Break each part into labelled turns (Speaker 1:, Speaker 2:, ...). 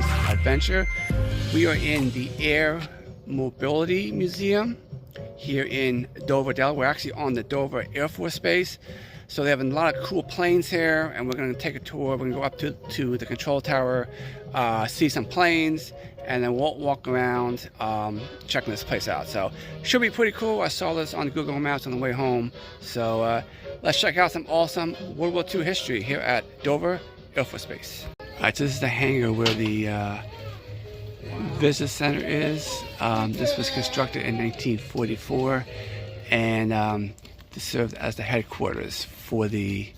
Speaker 1: space adventure. We are in the Air Mobility Museum here in Dover, Delaware. We're actually on the Dover Air Force Base. So they have a lot of cool planes here, and we're going to take a tour. We're going to go up to the control tower, see some planes, and then we'll walk around checking this place out. So should be pretty cool. I saw this on Google Maps on the way home. So let's check out some awesome World War II history here at Dover Air Force Base. All right, so this is the hangar where the visitor center is. This was constructed in 1944, and this served as the headquarters for the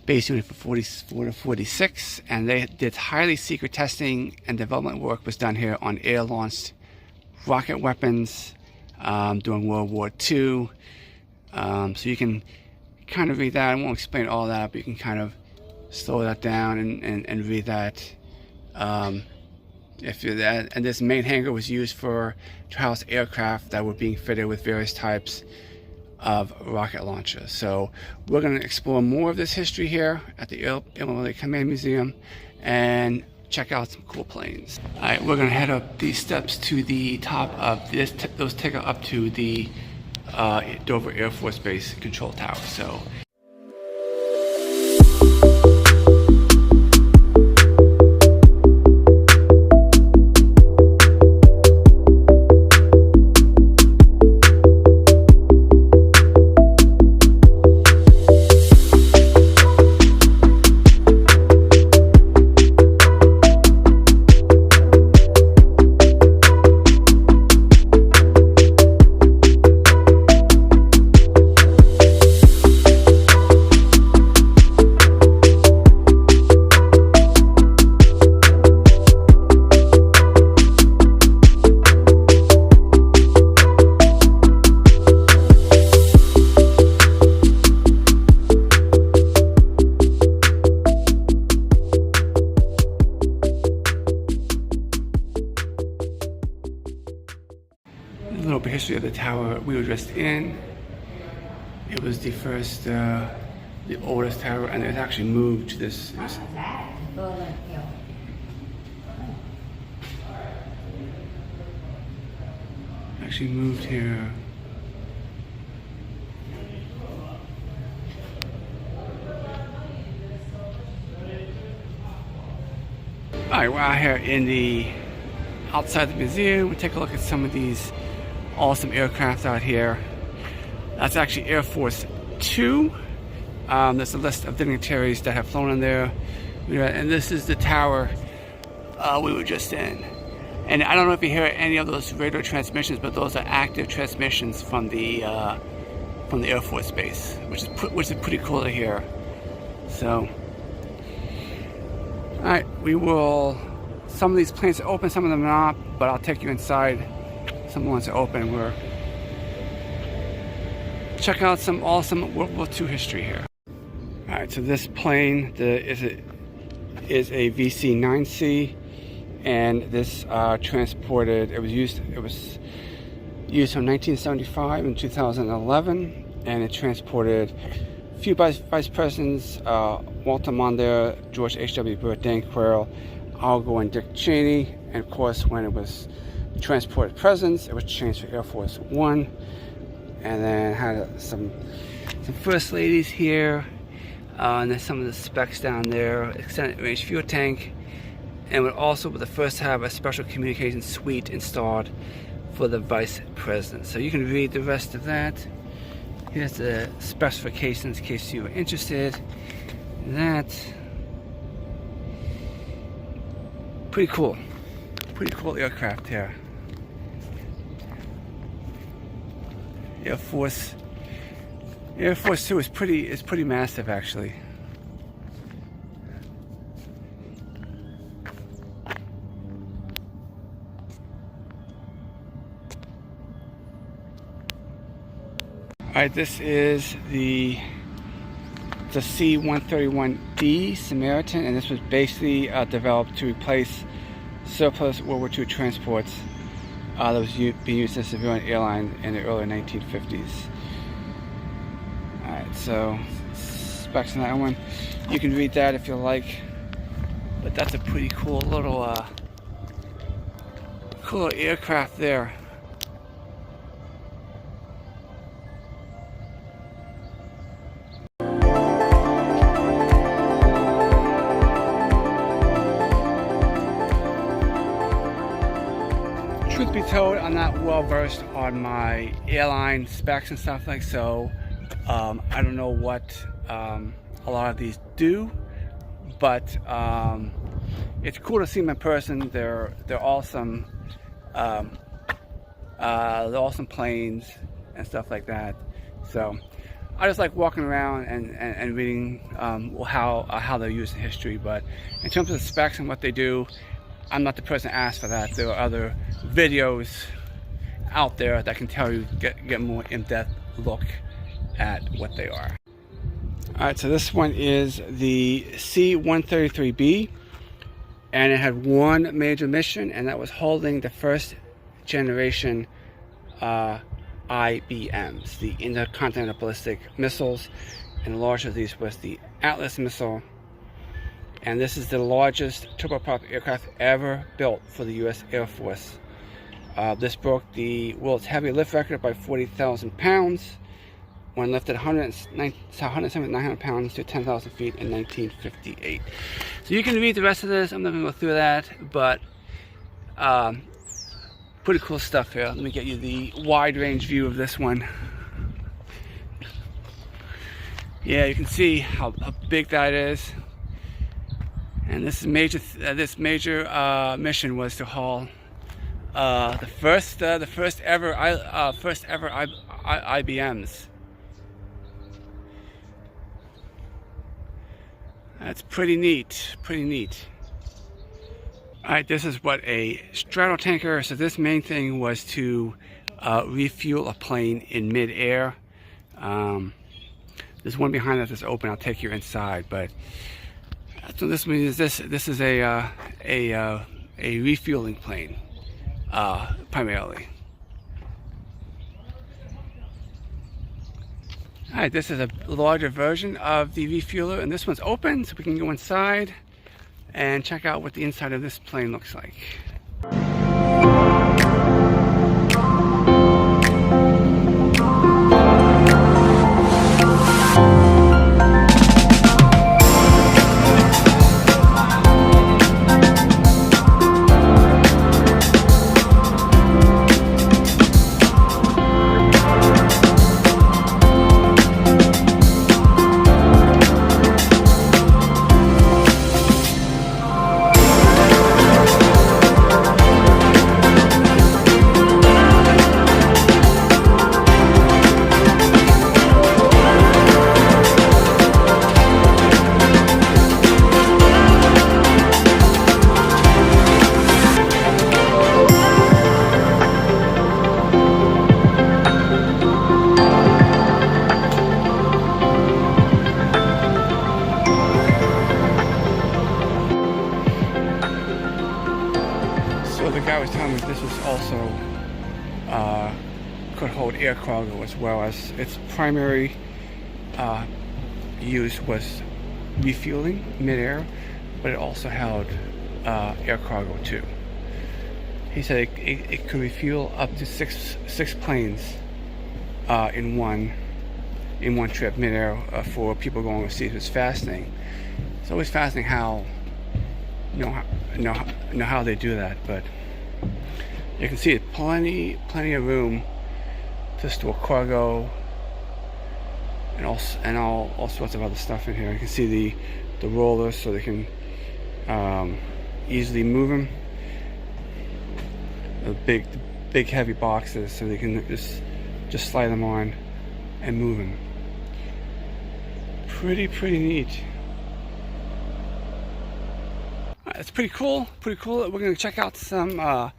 Speaker 1: base unit for 44 to 46, and they did highly secret testing and development work was done here on air-launched rocket weapons during World War II. So you can kind of read that. I won't explain all that, but you can kind of slow that down and read that. If you're that. And this main hangar was used to house aircraft that were being fitted with various types of rocket launchers. So we're going to explore more of this history here at the Air Mobility Command Museum and check out some cool planes. All right, we're going to head up these steps to the top of this. Those take us up to the Dover Air Force Base control tower. So. A little bit history of the tower we were just in. It was the first, the oldest tower, and it actually moved to this. Actually moved here. All right, we're out here in the outside the museum. We take a look at some of these awesome aircraft out here. That's actually Air Force 2. There's a list of dignitaries that have flown in there. And this is the tower we were just in. And I don't know if you hear any of those radio transmissions, but those are active transmissions from the Air Force Base, which is pretty cool to hear. So, all right, we will. Some of these planes are open, some of them are not, but I'll take you inside. Some ones are open. We're check out some awesome World War II history here. All right, so this plane is a VC-9C, and this transported. It was used from 1975 and 2011, and it transported a few vice presidents: Walter Mondale, George H.W. Burt, Dan Quayle, Al Gore, and Dick Cheney. And of course, when it was transported presidents, it was changed for Air Force One, and then had some first ladies here, and then some of the specs down there. Extended range fuel tank, and would also be the first to have a special communications suite installed for the vice president. So you can read the rest of that. Here's the specifications in case you were interested in that. Pretty cool aircraft here. Air Force 2 is pretty massive, actually. All right, this is the C-131D Samaritan, and this was basically developed to replace surplus World War II transports that was being used as a civilian airline in the early 1950s. Alright, so specs on that one. You can read that if you like. But that's a pretty cool little aircraft there. Truth be told, I'm not well versed on my airline specs and stuff like so. I don't know what a lot of these do, but it's cool to see them in person. They're awesome. They're awesome planes and stuff like that. So I just like walking around and reading how they're used in history. But in terms of the specs and what they do, I'm not the person to ask for that. There are other videos out there that can tell you, get more in-depth look at what they are. Alright, so this one is the C-133B, and it had one major mission, and that was holding the first generation IBMs, the intercontinental ballistic missiles, and the largest of these was the Atlas missile. And this is the largest turboprop aircraft ever built for the U.S. Air Force. This broke the world's heavy lift record by 40,000 pounds when lifted 109,900 pounds to 10,000 feet in 1958. So you can read the rest of this. I'm not going to go through that, but pretty cool stuff here. Let me get you the wide range view of this one. Yeah, you can see how big that is. And this major mission was to haul the first ever IBMs. That's pretty neat. Pretty neat. All right, this is what a straddle tanker. So this main thing was to refuel a plane in midair. There's one behind us that's open. I'll take you inside, but. So this means this is a refueling plane, primarily. All right, this is a larger version of the refueler, and this one's open, so we can go inside and check out what the inside of this plane looks like. The guy was telling me this was also could hold air cargo as well, as its primary use was refueling midair, but it also held air cargo too. He said it could refuel up to six planes in one trip midair for people going overseas. It's fascinating. It's always fascinating how how they do that, but you can see plenty of room to store cargo and all sorts of other stuff in here. You can see the rollers, so they can easily move them. The big heavy boxes, so they can just slide them on and move them. Pretty neat. It's pretty cool. We're gonna check out some.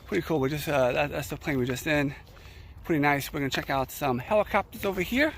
Speaker 1: Pretty cool. We're just that's the plane we're just in. Pretty nice. We're gonna check out some helicopters over here.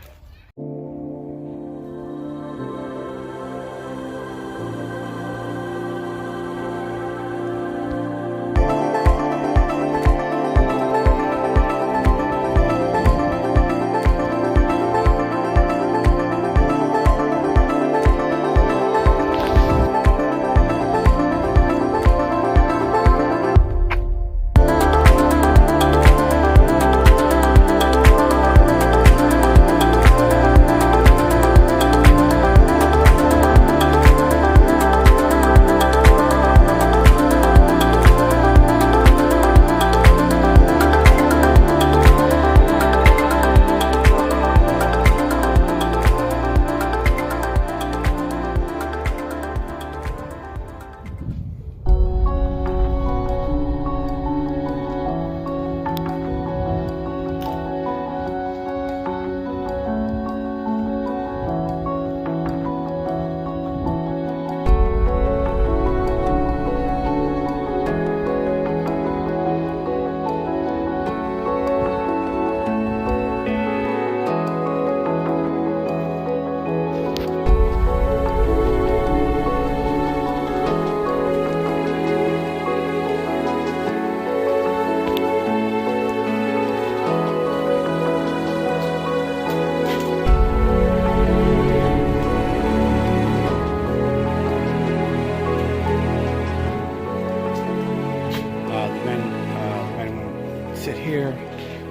Speaker 1: sit here.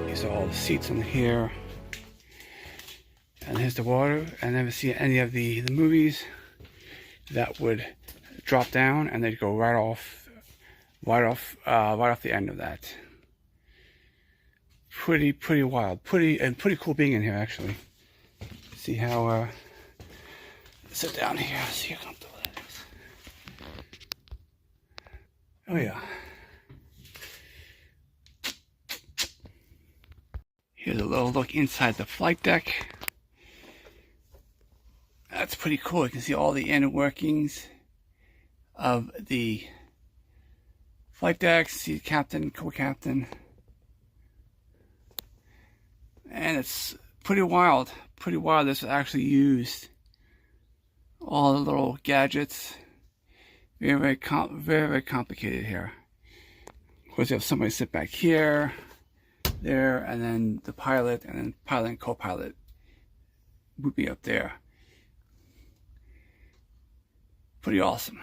Speaker 1: These are all the seats in here. And here's the water. I never see any of the movies that would drop down and they'd go right off the end of that. Pretty wild, pretty cool being in here actually. See how sit down here, see how comfortable that is. Oh yeah. Here's a little look inside the flight deck. That's pretty cool. You can see all the inner workings of the flight deck. See the captain, co-captain. And it's pretty wild. Pretty wild. This was actually used. All the little gadgets. Very complicated here. Of course, you have somebody sit back here, there, and then the pilot, and then pilot and co-pilot would be up there. Pretty awesome.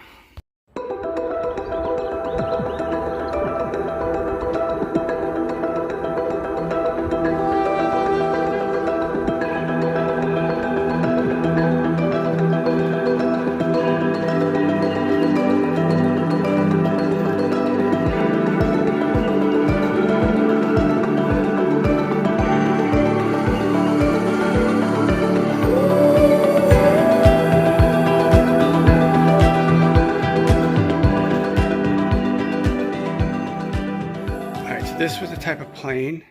Speaker 1: This was the type of plane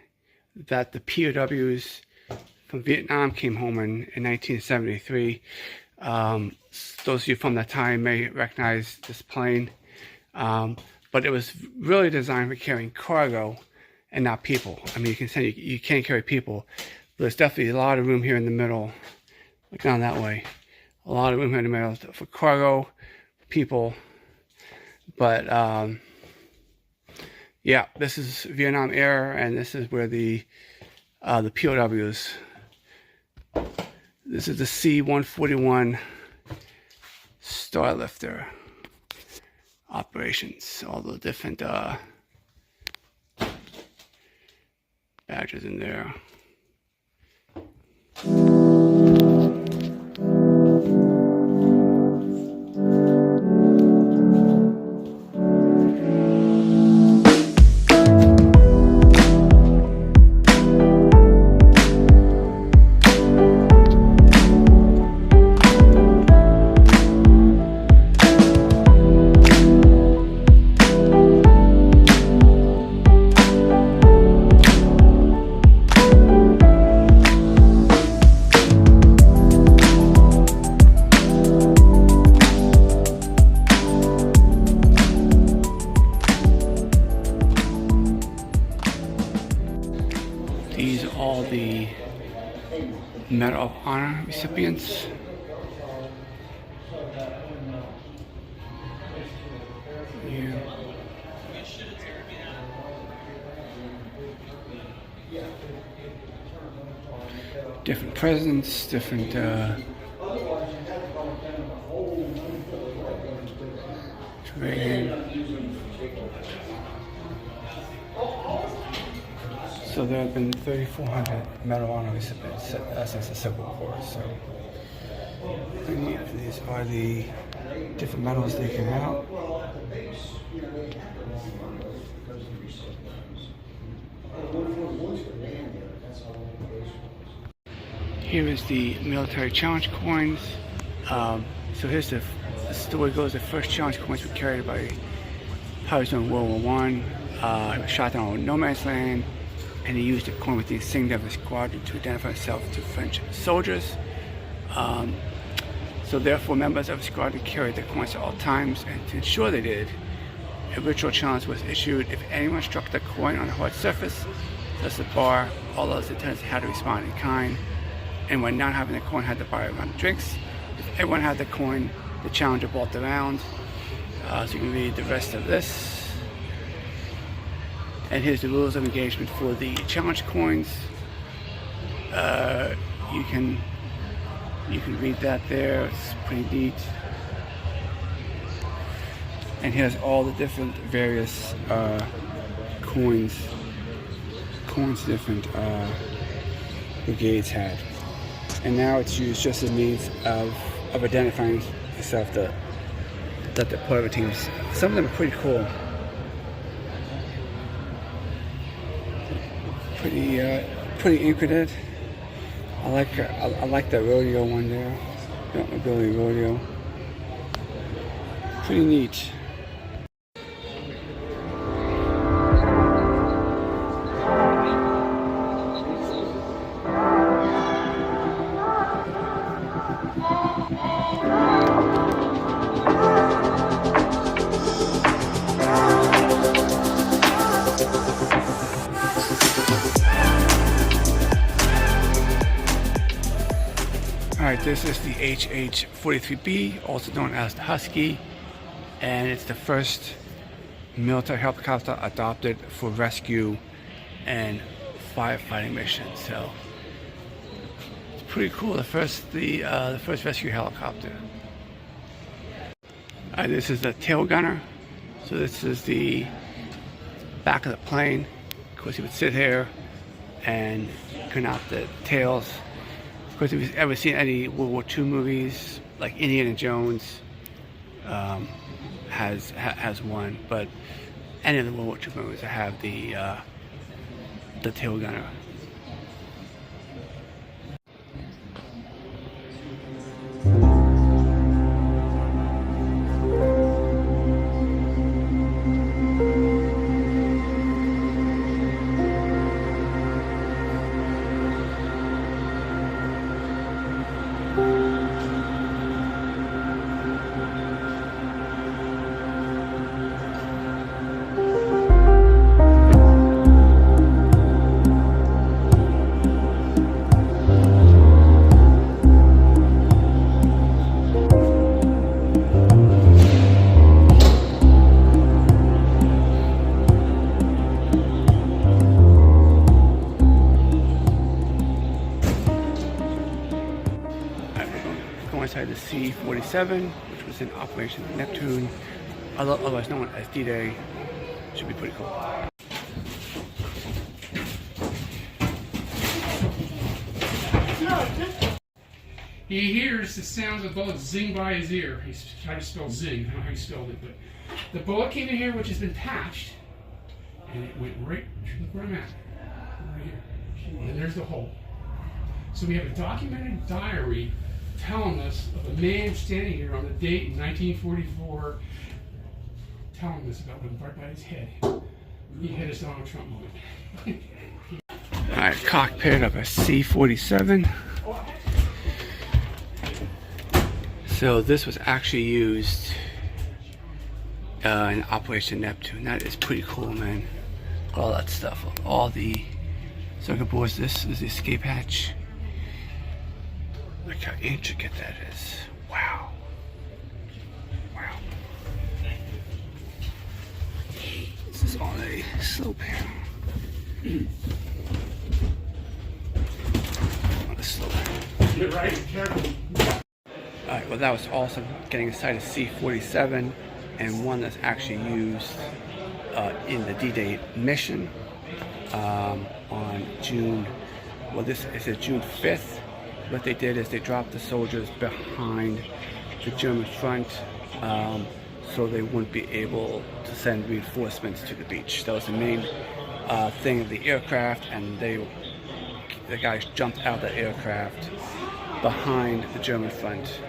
Speaker 1: that the POWs from Vietnam came home in 1973. Those of you from that time may recognize this plane, but it was really designed for carrying cargo and not people. I mean, you can't carry people, but there's definitely a lot of room here in the middle. Look down that way. A lot of room here in the middle for cargo, people, but yeah, this is Vietnam Air, and this is where the POWs. This is the C-141 Starlifter operations. All the different badges in there. These are all the Medal of Honor recipients. Yeah. Different presidents, different So there have been 3,400 Medal of Honor recipients since the Civil War. So these are the different medals they came out. Here is the military challenge coins. So here's the story goes: the first challenge coins were carried by pilots during World War I. He was shot down on no man's land, and he used a coin with the insignia of his squadron to identify himself to French soldiers. So therefore, members of the squadron carried the coins at all times, and to ensure they did, a ritual challenge was issued. If anyone struck the coin on a hard surface, such as a bar, all those attendants had to respond in kind. And when not having the coin, had to buy a round of drinks. If everyone had the coin, the challenger bought the round. So you can read the rest of this. And here's the rules of engagement for the challenge coins. You can read that there. It's pretty neat. And here's all the different various coins points different brigades had. And now it's used just as a means of identifying itself that the part teams. Some of them are pretty cool. Pretty intricate. I like the rodeo one there. The automobile rodeo. Pretty neat. Alright, this is the HH-43B, also known as the Husky, and it's the first military helicopter adopted for rescue and firefighting missions. So it's pretty cool. The first rescue helicopter. This is the tail gunner. So this is the back of the plane. Of course, he would sit here and turn out the tails. Of course, if you've ever seen any World War II movies, like Indiana Jones has one, but any of the World War II movies have the tail gunner. Inside the C-47, which was in Operation Neptune, otherwise known as D-Day. Should be pretty cool.
Speaker 2: He hears the sounds of bullets zing by his ear. He's trying to spell zing. I don't know how he spelled it, but the bullet came in here, which has been patched, and it went right. Look where I'm at, right here. And there's the hole. So we have a documented diary telling us of a man standing here on the date in 1944, telling us about him right by his head. He hit us Donald Trump moment.
Speaker 1: Alright, cockpit of a C-47. So this was actually used in Operation Neptune. That is pretty cool, man. All that stuff, all the circuit boards. This is the escape hatch. Look how intricate that is. Wow. Wow. This is on a slope here. On a slope.
Speaker 2: Get right, careful.
Speaker 1: Alright, well that was awesome. Getting inside a C-47 and one that's actually used in the D-Day mission on June, well this is June 5th. What they did is they dropped the soldiers behind the German front so they wouldn't be able to send reinforcements to the beach. That was the main thing of the aircraft, and the guys jumped out of the aircraft behind the German front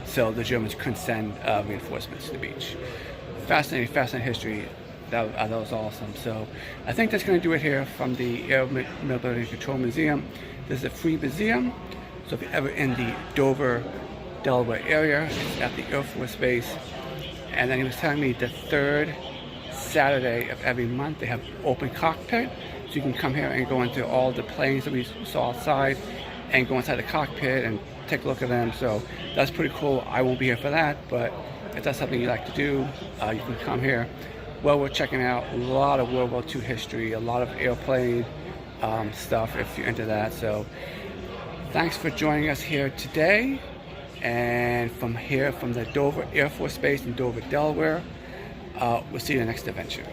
Speaker 1: so the Germans couldn't send reinforcements to the beach. Fascinating history. That was awesome. So I think that's going to do it here from the Air Mobility and Control Museum. This is a free museum, so if you're ever in the Dover, Delaware area, it's at the Air Force Base. And then he was telling me the third Saturday of every month they have open cockpit, so you can come here and go into all the planes that we saw outside and go inside the cockpit and take a look at them. So that's pretty cool. I won't be here for that, but if that's something you like to do, you can come here. Well, we're checking out a lot of World War II history, a lot of airplane stuff if you're into that. So thanks for joining us here today, and from the Dover Air Force Base in Dover, Delaware, we'll see you in the next adventure.